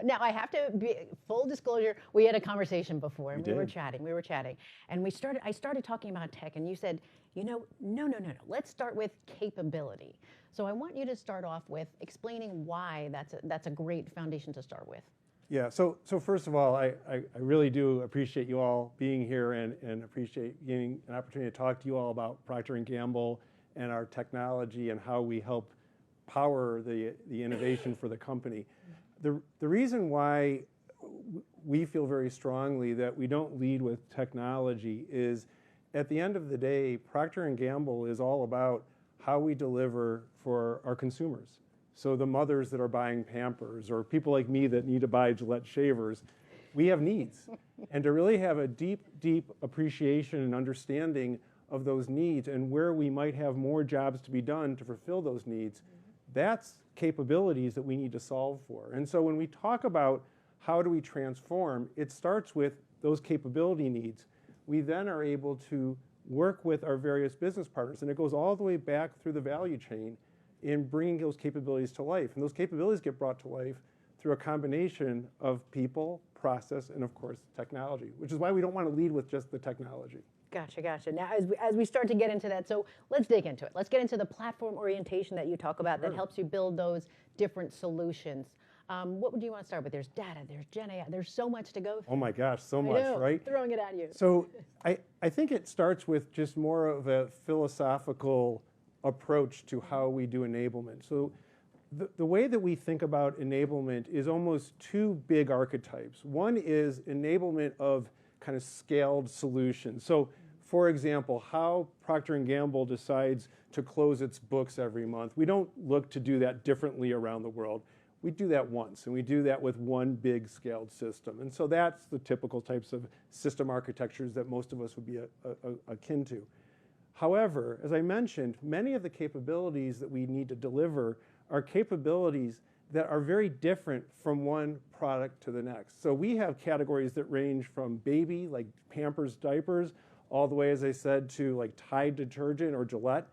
Now I have to be full disclosure. We had a conversation before, and we were chatting, and I started talking about tech, and you said, no. Let's start with capability. So I want you to start off with explaining why that's a great foundation to start with. Yeah. So first of all, I really do appreciate you all being here and appreciate getting an opportunity to talk to you all about Procter Gamble and our technology and how we help power the innovation for the company. The reason why we feel very strongly that we don't lead with technology is, at the end of the day, Procter & Gamble is all about how we deliver for our consumers. So the mothers that are buying Pampers, or people like me that need to buy Gillette shavers, we have needs. And to really have a deep, deep appreciation and understanding of those needs and where we might have more jobs to be done to fulfill those needs, that's capabilities that we need to solve for. And so when we talk about how do we transform, it starts with those capability needs. We then are able to work with our various business partners, and it goes all the way back through the value chain in bringing those capabilities to life. And those capabilities get brought to life through a combination of people, process, and of course, technology, which is why we don't want to lead with just the technology. Gotcha. Now, as we start to get into that, so let's dig into it. Let's get into the platform orientation that you talk about that helps you build those different solutions. What would you want to start with? There's data, there's Gen AI, there's so much to go through. Oh my gosh, so much, right? Throwing it at you. So I think it starts with just more of a philosophical approach to how we do enablement. So the way that we think about enablement is almost two big archetypes. One is enablement of kind of scaled solutions. So for example, how Procter & Gamble decides to close its books every month. We don't look to do that differently around the world. We do that once, and we do that with one big scaled system. And so that's the typical types of system architectures that most of us would be akin to. However, as I mentioned, many of the capabilities that we need to deliver are capabilities that are very different from one product to the next. So we have categories that range from baby, like Pampers diapers, all the way, as I said, to like Tide detergent or Gillette.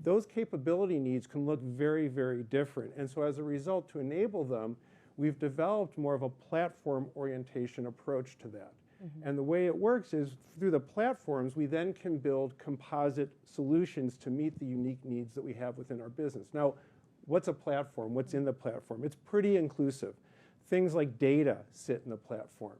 Those capability needs can look very, very different. And so as a result, to enable them, we've developed more of a platform orientation approach to that. And the way it works is through the platforms, we then can build composite solutions to meet the unique needs that we have within our business. Now, what's a platform? What's in the platform? It's pretty inclusive. Things like data sit in the platform.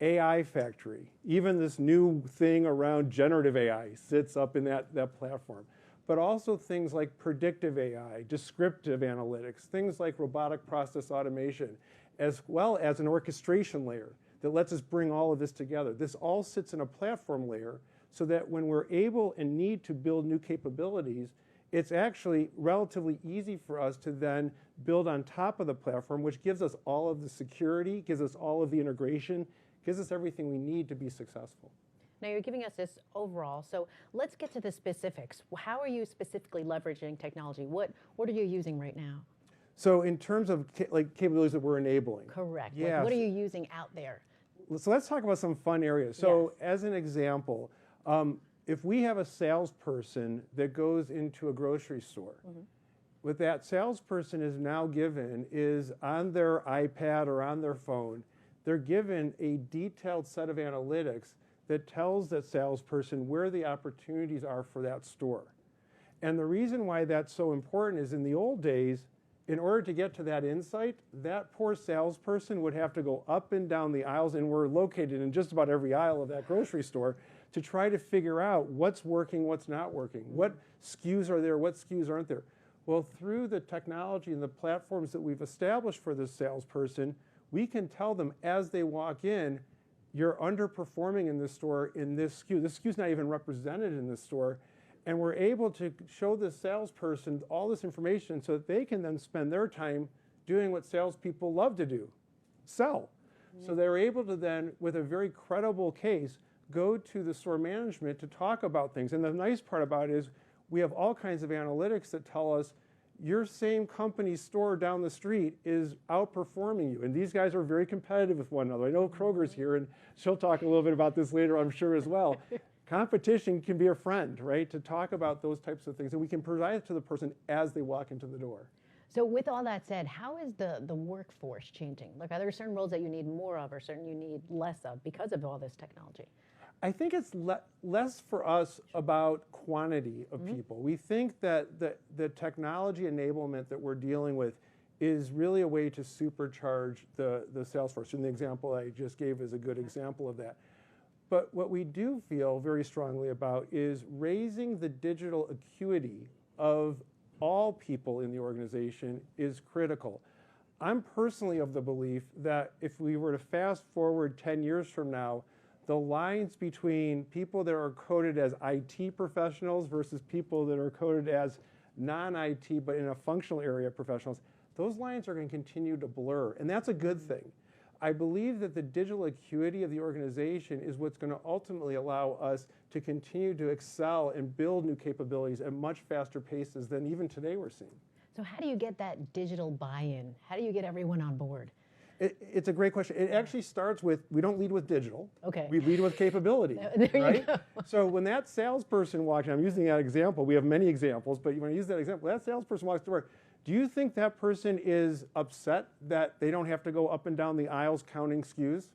AI factory, even this new thing around generative AI sits up in that platform. But also things like predictive AI, descriptive analytics, things like robotic process automation, as well as an orchestration layer that lets us bring all of this together. This all sits in a platform layer so that when we're able and need to build new capabilities, it's actually relatively easy for us to then build on top of the platform, which gives us all of the security, gives us all of the integration, gives us everything we need to be successful. Now you're giving us this overall, so let's get to the specifics. How are you specifically leveraging technology? What are you using right now? So in terms of like capabilities that we're enabling. Correct. Yeah. Like, what are you using out there? So let's talk about some fun areas. So as an example, if we have a salesperson that goes into a grocery store, what that salesperson is now given is on their iPad or on their phone, they're given a detailed set of analytics that tells that salesperson where the opportunities are for that store. And the reason why that's so important is in the old days, in order to get to that insight, that poor salesperson would have to go up and down the aisles, and we're located in just about every aisle of that grocery store, to try to figure out what's working, what's not working, what SKUs are there, what SKUs aren't there. Well, through the technology and the platforms that we've established for this salesperson, we can tell them as they walk in, you're underperforming in this store in this SKU. This SKU's not even represented in this store. And we're able to show the salesperson all this information so that they can then spend their time doing what salespeople love to do, sell. So they're able to then, with a very credible case, go to the store management to talk about things. And the nice part about it is we have all kinds of analytics that tell us your same company's store down the street is outperforming you. And these guys are very competitive with one another. I know Kroger's here, and she'll talk a little bit about this later, I'm sure, as well. Competition can be a friend, right, to talk about those types of things. And we can provide it to the person as they walk into the door. So with all that said, how is the workforce changing? Like, are there certain roles that you need more of or certain you need less of because of all this technology? I think it's less for us about quantity of people. We think that the technology enablement that we're dealing with is really a way to supercharge the sales force. And the example I just gave is a good example of that. But what we do feel very strongly about is raising the digital acuity of all people in the organization is critical. I'm personally of the belief that if we were to fast forward 10 years from now, the lines between people that are coded as IT professionals versus people that are coded as non-IT but in a functional area professionals, those lines are going to continue to blur, and that's a good thing. I believe that the digital acuity of the organization is what's going to ultimately allow us to continue to excel and build new capabilities at much faster paces than even today we're seeing. So how do you get that digital buy-in? How do you get everyone on board? It's a great question. It actually starts with, we don't lead with digital. Okay. We lead with capability. There right? you go. So when that salesperson walks in, I'm using that example, we have many examples, but when I use that example, that salesperson walks to work, do you think that person is upset that they don't have to go up and down the aisles counting SKUs?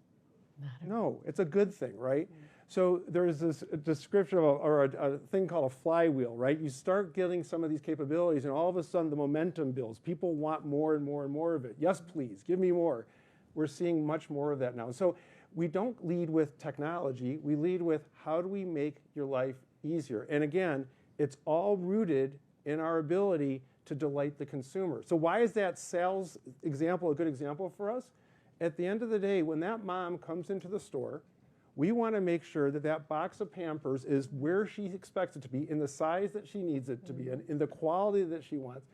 No, it's a good thing, right? So there's this description of a thing called a flywheel, right? You start getting some of these capabilities and all of a sudden the momentum builds. People want more and more and more of it. Yes, please, give me more. We're seeing much more of that now. So we don't lead with technology, we lead with how do we make your life easier? And again, it's all rooted in our ability to delight the consumer. So why is that sales example a good example for us? At the end of the day, when that mom comes into the store, we want to make sure that that box of Pampers is where she expects it to be, in the size that she needs it to be in the quality that she wants.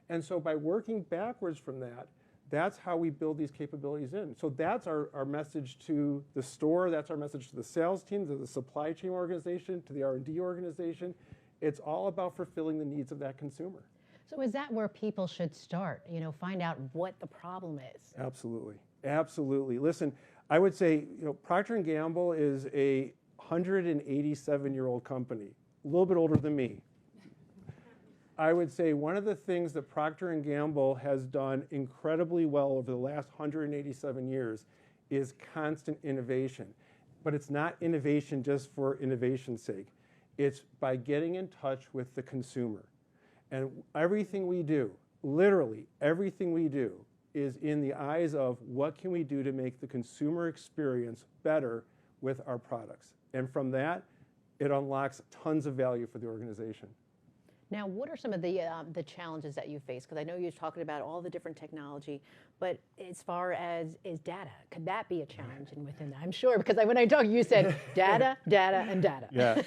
And so by working backwards from that, that's how we build these capabilities in. So that's our message to the store, that's our message to the sales team, to the supply chain organization, to the R&D organization. It's all about fulfilling the needs of that consumer. So is that where people should start? You know, find out what the problem is. Absolutely, absolutely. Listen, I would say, Procter Gamble is a 187-year-old company, a little bit older than me. I would say one of the things that Procter & Gamble has done incredibly well over the last 187 years is constant innovation. But it's not innovation just for innovation's sake. It's by getting in touch with the consumer. And everything we do, literally everything we do, is in the eyes of what can we do to make the consumer experience better with our products. And from that, it unlocks tons of value for the organization. Now, what are some of the challenges that you face? Because I know you're talking about all the different technology, but as far as is data, could that be a challenge within that? I'm sure, because when I talked, you said data, data, and data. Yeah.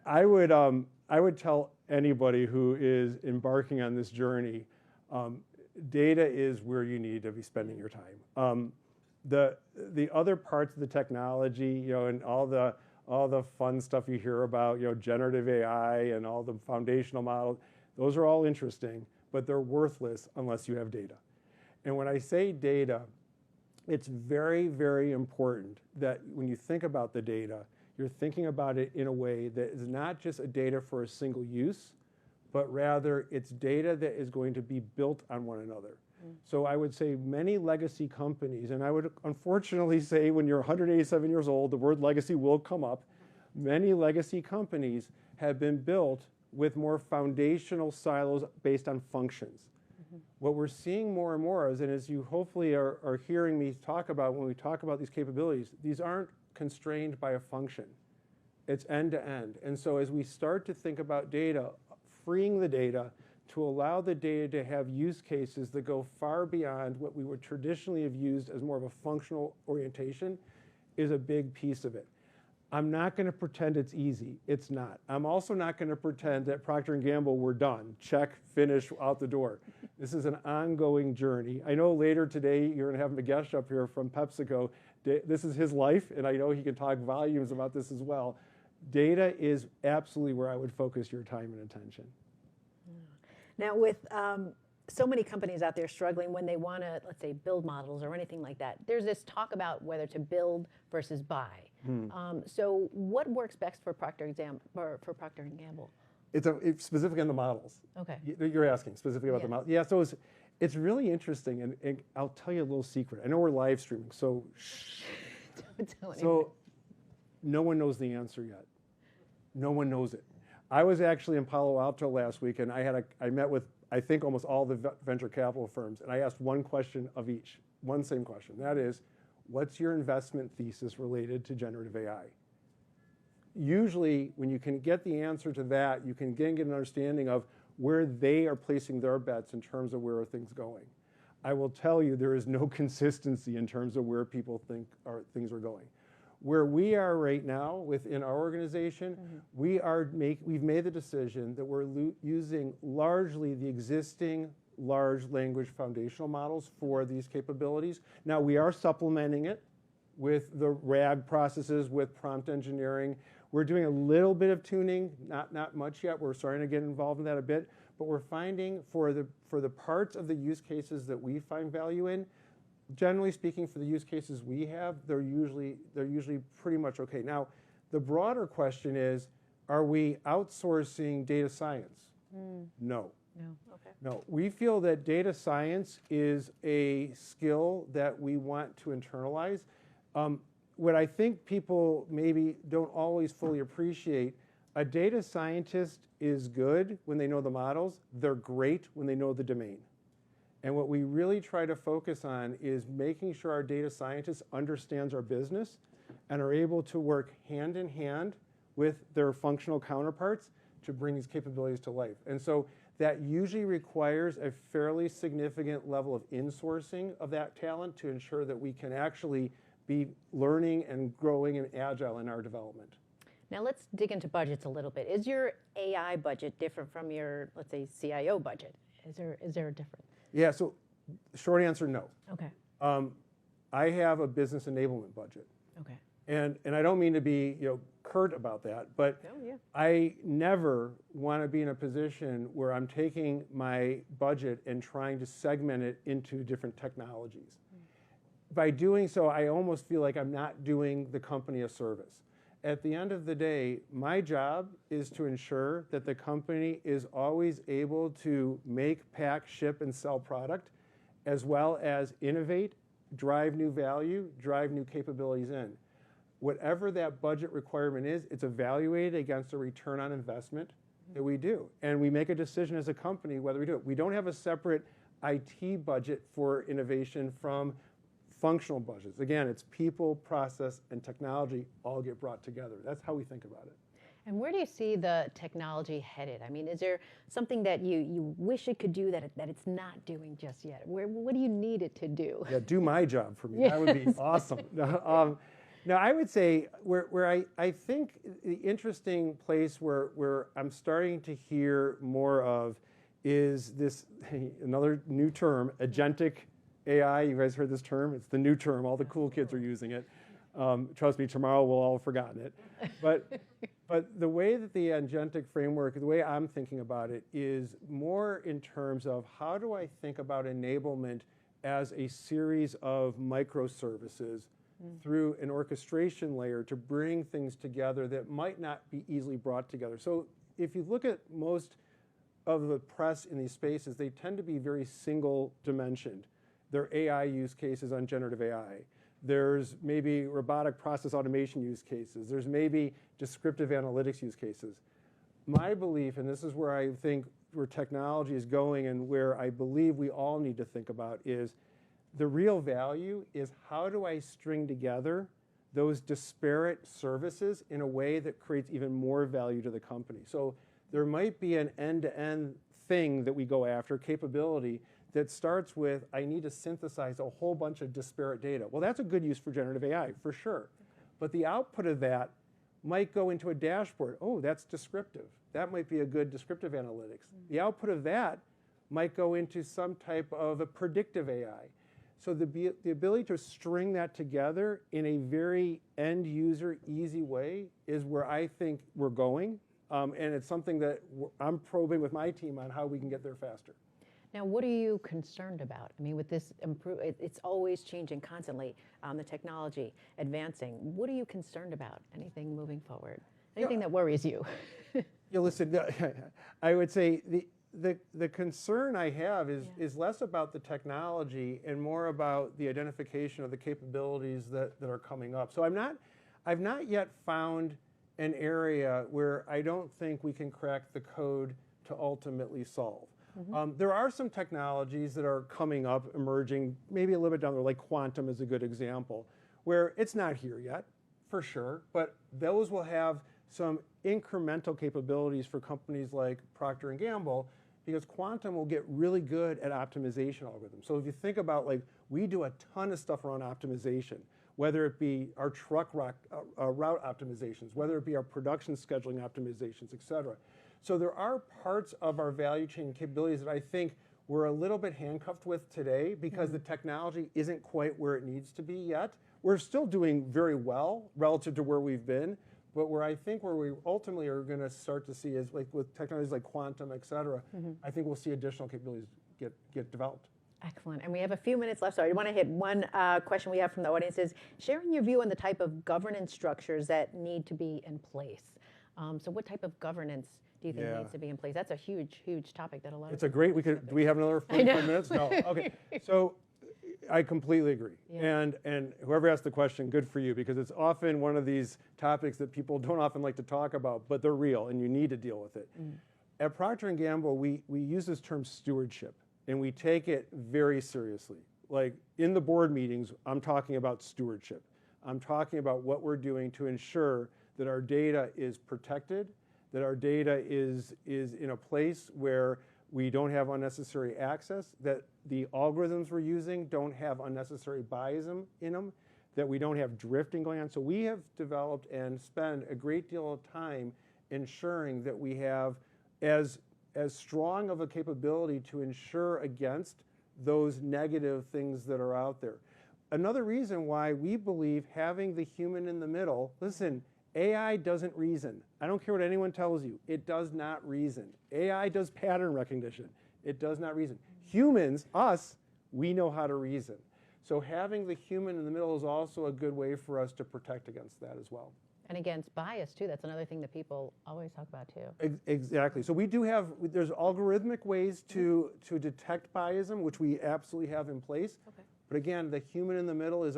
I would tell anybody who is embarking on this journey, data is where you need to be spending your time. The other parts of the technology, and all the fun stuff you hear about, generative AI and all the foundational models, those are all interesting, but they're worthless unless you have data. And when I say data, it's very, very important that when you think about the data, you're thinking about it in a way that is not just a data for a single use, but rather it's data that is going to be built on one another. So I would say many legacy companies, and I would unfortunately say when you're 187 years old, the word legacy will come up. Many legacy companies have been built with more foundational silos based on functions. What we're seeing more and more is, and as you hopefully are hearing me talk about when we talk about these capabilities, these aren't constrained by a function. It's end to end. And so as we start to think about data, freeing the data to allow the data to have use cases that go far beyond what we would traditionally have used as more of a functional orientation is a big piece of it. I'm not going to pretend it's easy. It's not. I'm also not going to pretend that Procter & Gamble, we're done. Check, finish, out the door. This is an ongoing journey. I know later today you're going to have Magesh up here from PepsiCo. This is his life, and I know he can talk volumes about this as well. Data is absolutely where I would focus your time and attention. Now, with so many companies out there struggling when they want to, let's say, build models or anything like that, there's this talk about whether to build versus buy. So what works best for Procter & Gamble? It's specific on the models. Okay. You're asking specifically about the models. Yeah, so it's really interesting, and I'll tell you a little secret. I know we're live streaming, so Don't tell anyone. so no one knows the answer yet. No one knows it. I was actually in Palo Alto last week, and I met with, I think, almost all the venture capital firms, and I asked one question of each, one same question. That is, what's your investment thesis related to generative AI? Usually, when you can get the answer to that, you can get an understanding of where they are placing their bets in terms of where are things going. I will tell you, there is no consistency in terms of where people think things are going. Where we are right now within our organization, we've made the decision that we're using largely the existing large language foundational models for these capabilities. Now, we are supplementing it with the RAG processes, with prompt engineering. We're doing a little bit of tuning, not much yet. We're starting to get involved in that a bit, but we're finding for the parts of the use cases that we find value in, generally speaking, for the use cases we have, they're usually pretty much okay. Now, the broader question is, are we outsourcing data science? No. No. Okay. No. We feel that data science is a skill that we want to internalize. What I think people maybe don't always fully appreciate, a data scientist is good when they know the models. They're great when they know the domain. And what we really try to focus on is making sure our data scientists understands our business and are able to work hand in hand with their functional counterparts to bring these capabilities to life. And so that usually requires a fairly significant level of insourcing of that talent to ensure that we can actually be learning and growing and agile in our development. Now let's dig into budgets a little bit. Is your AI budget different from your, let's say, CIO budget? Is there a difference? Yeah, so short answer, no. Okay. I have a business enablement budget. Okay. And I don't mean to be curt about that, but I never want to be in a position where I'm taking my budget and trying to segment it into different technologies. By doing so, I almost feel like I'm not doing the company a service. At the end of the day, my job is to ensure that the company is always able to make, pack, ship, and sell product, as well as innovate, drive new value, drive new capabilities in. Whatever that budget requirement is, it's evaluated against a return on investment that we do. And we make a decision as a company whether we do it. We don't have a separate IT budget for innovation from functional budgets. Again, it's people, process, and technology all get brought together. That's how we think about it. And where do you see the technology headed? I mean, is there something that you wish it could do that it's not doing just yet? What do you need it to do? Yeah, do my job for me. Yes. That would be awesome. No, I would say where I think the interesting place where I'm starting to hear more of is this, another new term, agentic AI. You guys heard this term? It's the new term. All the cool kids are using it. Trust me, tomorrow we'll all have forgotten it. But the way that the agentic framework, the way I'm thinking about it is more in terms of how do I think about enablement as a series of microservices through an orchestration layer to bring things together that might not be easily brought together. So if you look at most of the press in these spaces, they tend to be very single dimensioned. They're AI use cases on generative AI. There's maybe robotic process automation use cases. There's maybe descriptive analytics use cases. My belief, and this is where I think where technology is going and where I believe we all need to think about, is the real value is how do I string together those disparate services in a way that creates even more value to the company. So there might be an end-to-end thing that we go after, capability, that starts with, I need to synthesize a whole bunch of disparate data. Well, that's a good use for generative AI, for sure. But the output of that might go into a dashboard. Oh, that's descriptive. That might be a good descriptive analytics. The output of that might go into some type of a predictive AI. So the ability to string that together in a very end-user, easy way is where I think we're going. And it's something that I'm probing with my team on how we can get there faster. Now, what are you concerned about? I mean, with this, it's always changing constantly, the technology advancing. What are you concerned about? Anything moving forward? Anything that worries you? Yeah, listen, I would say the concern I have is less about the technology and more about the identification of the capabilities that are coming up. So I've not yet found an area where I don't think we can crack the code to ultimately solve. There are some technologies that are coming up, emerging, maybe a little bit down there, like quantum is a good example, where it's not here yet, for sure, but those will have some incremental capabilities for companies like Procter Gamble, because quantum will get really good at optimization algorithms. So if you think about, like, we do a ton of stuff around optimization, whether it be our truck route optimizations, whether it be our production scheduling optimizations, et cetera. So there are parts of our value chain capabilities that I think we're a little bit handcuffed with today because the technology isn't quite where it needs to be yet. We're still doing very well relative to where we've been, but where we ultimately are going to start to see is, like, with technologies like quantum, et cetera, I think we'll see additional capabilities get developed. Excellent. And we have a few minutes left. So I want to hit one question we have from the audience is sharing your view on the type of governance structures that need to be in place. So what type of governance do you think needs to be in place? That's a huge, huge topic that a lot of It's a great, do we have another 45 minutes? No, okay. So I completely agree. And whoever asked the question, good for you, because it's often one of these topics that people don't often like to talk about, but they're real and you need to deal with it. At Procter & Gamble, we use this term stewardship, and we take it very seriously. Like, in the board meetings, I'm talking about stewardship. I'm talking about what we're doing to ensure that our data is protected, that our data is in a place where we don't have unnecessary access, that the algorithms we're using don't have unnecessary bias in them, that we don't have drifting going on. So we have developed and spend a great deal of time ensuring that we have as strong of a capability to ensure against those negative things that are out there. Another reason why we believe having the human in the middle, listen, AI doesn't reason. I don't care what anyone tells you. It does not reason. AI does pattern recognition. It does not reason. Humans, us, we know how to reason. So having the human in the middle is also a good way for us to protect against that as well. And against bias, too. That's another thing that people always talk about, too. Exactly. So we do have, there's algorithmic ways to detect biasm, which we absolutely have in place. Okay. But again, the human in the middle is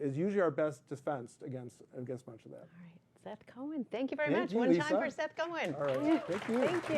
usually our best defense against much of that. All right. Seth Cohen, thank you very much. One time for Seth Cohen. All right. Thank you. Thank you.